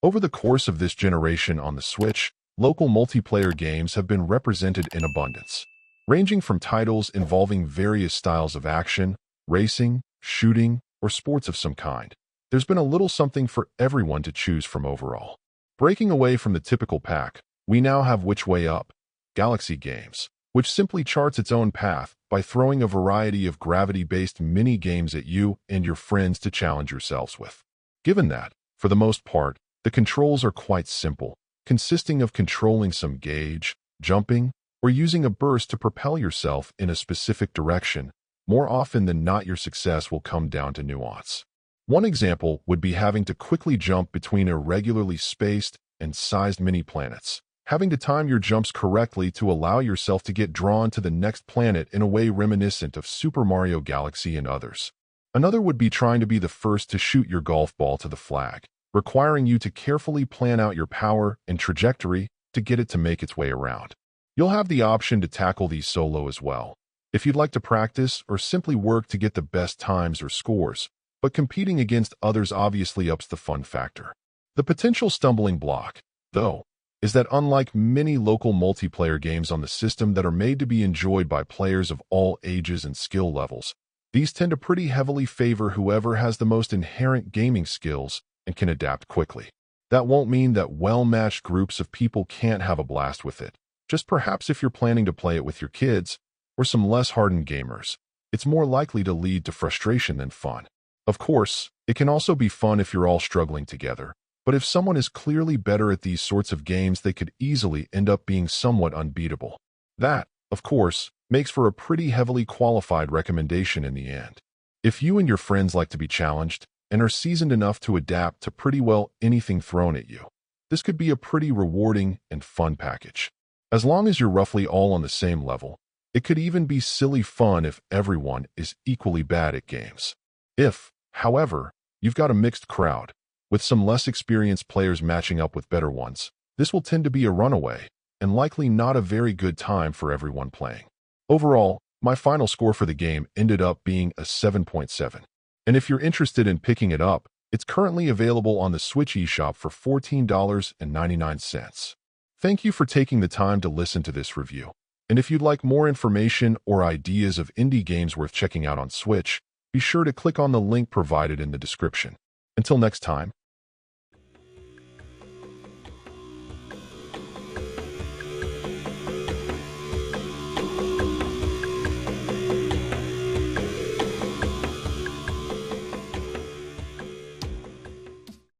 Over the course of this generation on the Switch, local multiplayer games have been represented in abundance, ranging from titles involving various styles of action, racing, shooting, or sports of some kind. There's been a little something for everyone to choose from overall. Breaking away from the typical pack, we now have Which Way Up, Galaxy Games, which simply charts its own path by throwing a variety of gravity-based mini-games at you and your friends to challenge yourselves with. Given that, for the most part, the controls are quite simple, consisting of controlling some gauge, jumping, or using a burst to propel yourself in a specific direction. More often than not, your success will come down to nuance. One example would be having to quickly jump between irregularly spaced and sized mini-planets, having to time your jumps correctly to allow yourself to get drawn to the next planet in a way reminiscent of Super Mario Galaxy and others. Another would be trying to be the first to shoot your golf ball to the flag, requiring you to carefully plan out your power and trajectory to get it to make its way around. You'll have the option to tackle these solo as well, if you'd like to practice or simply work to get the best times or scores, but competing against others obviously ups the fun factor. The potential stumbling block, though, is that unlike many local multiplayer games on the system that are made to be enjoyed by players of all ages and skill levels, these tend to pretty heavily favor whoever has the most inherent gaming skills and can adapt quickly. That won't mean that well-matched groups of people can't have a blast with it. Just perhaps if you're planning to play it with your kids or some less hardened gamers, it's more likely to lead to frustration than fun. Of course, it can also be fun if you're all struggling together, but if someone is clearly better at these sorts of games, they could easily end up being somewhat unbeatable. That, of course, makes for a pretty heavily qualified recommendation in the end. If you and your friends like to be challenged and are seasoned enough to adapt to pretty well anything thrown at you, this could be a pretty rewarding and fun package. As long as you're roughly all on the same level, it could even be silly fun if everyone is equally bad at games. If, however, you've got a mixed crowd, with some less experienced players matching up with better ones, this will tend to be a runaway, and likely not a very good time for everyone playing. Overall, my final score for the game ended up being a 7.7. And if you're interested in picking it up, it's currently available on the Switch eShop for $14.99. Thank you for taking the time to listen to this review. And if you'd like more information or ideas of indie games worth checking out on Switch, be sure to click on the link provided in the description. Until next time,